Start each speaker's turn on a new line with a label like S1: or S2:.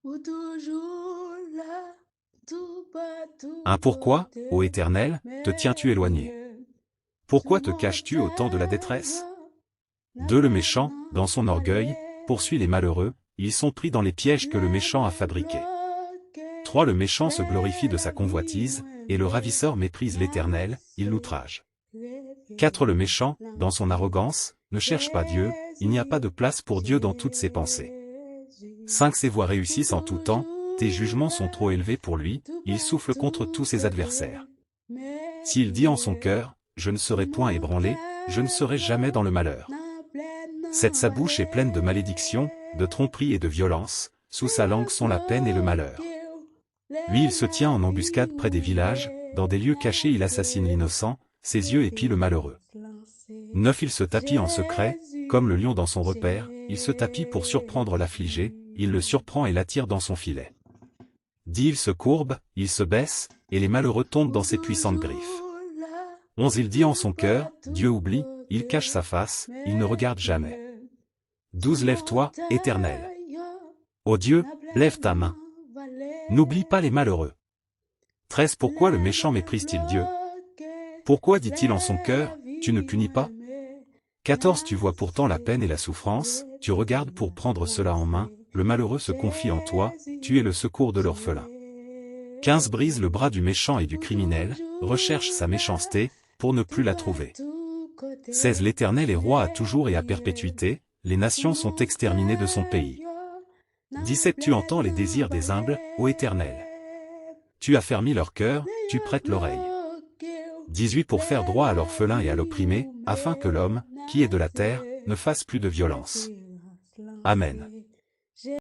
S1: ou toujours là, tout
S2: Un
S1: partout
S2: pourquoi, ô
S1: côté,
S2: Éternel, te tiens-tu éloigné?
S1: mais tout
S2: Pourquoi te caches-tu au temps de la détresse?
S1: mortel, n'a
S2: 2. Le méchant,
S1: maintenant
S2: dans son orgueil,
S1: valé,
S2: poursuit les malheureux, ils sont pris dans les pièges que le
S1: n'a
S2: méchant a
S1: pas
S2: fabriqués.
S1: bloqué,
S2: 3. Le méchant se glorifie de sa
S1: les vies
S2: convoitise, et le
S1: moins
S2: ravisseur méprise l'Éternel, il
S1: lassé,
S2: l'outrage.
S1: les
S2: 4. Le
S1: vies
S2: méchant, dans son arrogance, ne cherche pas Dieu, il n'y a pas de
S1: Jésus,
S2: place pour Dieu dans toutes ses pensées.
S1: Jésus,
S2: 5. Ses voies
S1: ou
S2: réussissent en tout temps, tes
S1: toujours
S2: jugements sont trop
S1: là,
S2: élevés pour lui,
S1: tout
S2: il souffle contre tous
S1: partout
S2: ses
S1: côté,
S2: adversaires. S'il dit en son
S1: mais
S2: cœur, je ne
S1: tout
S2: serai point ébranlé, je ne serai jamais
S1: mortel,
S2: dans le malheur.
S1: n'a pleine
S2: 7. Sa bouche est pleine de malédiction, de tromperie et de violence, sous sa langue sont la peine et le malheur. 8. Il se tient en embuscade près des villages, dans des lieux cachés il assassine l'innocent, ses yeux épient le malheureux. 9. Il se tapit en secret, comme le
S1: Jésus,
S2: lion dans son repère, il se tapit pour surprendre l'affligé, il le
S1: Jésus.
S2: surprend et l'attire dans son filet. 10. Il se courbe, il se baisse, et les malheureux tombent
S1: Ou
S2: dans ses puissantes griffes.
S1: toujours là,
S2: 11. Il dit en
S1: tout
S2: son cœur, Dieu
S1: partout
S2: oublie, il cache
S1: côté,
S2: sa face, il ne
S1: mais
S2: regarde jamais. 12. Lève-toi,
S1: mortel,
S2: Éternel. Ô Dieu,
S1: n'a
S2: lève ta main.
S1: pleinement valé,
S2: N'oublie pas les malheureux. 13. Pourquoi le
S1: n'a
S2: méchant
S1: pas
S2: méprise-t-il Dieu?
S1: bloqué,
S2: Pourquoi dit-il en son
S1: les
S2: cœur, tu ne
S1: vies
S2: punis pas?
S1: moins
S2: 14. Tu vois pourtant la
S1: lassé,
S2: peine et la souffrance,
S1: les
S2: tu regardes
S1: vies
S2: pour
S1: moins
S2: prendre cela en main,
S1: lassé,
S2: le malheureux se confie en toi, tu es
S1: Jésus,
S2: le secours de l'orphelin. 15. Brise le bras du méchant et du
S1: ou
S2: criminel, recherche
S1: toujours
S2: sa
S1: là,
S2: méchanceté, pour ne
S1: tout
S2: plus la trouver.
S1: partout
S2: 16.
S1: côté,
S2: L'Éternel est roi à toujours et à
S1: mais
S2: perpétuité, les
S1: tout
S2: nations sont exterminées de son pays.
S1: mortel, n'a
S2: 17. Tu entends les
S1: pleinement
S2: désirs des humbles, ô Éternel.
S1: valé,
S2: Tu as fermi leur cœur, tu
S1: n'a
S2: prêtes l'oreille.
S1: bloqué,
S2: 18. Pour faire droit à l'orphelin et à
S1: les vies
S2: l'opprimé, afin que l'homme, qui est de la terre,
S1: lassé,
S2: ne fasse plus de
S1: les
S2: violence.
S1: vies
S2: Amen.
S1: lancées.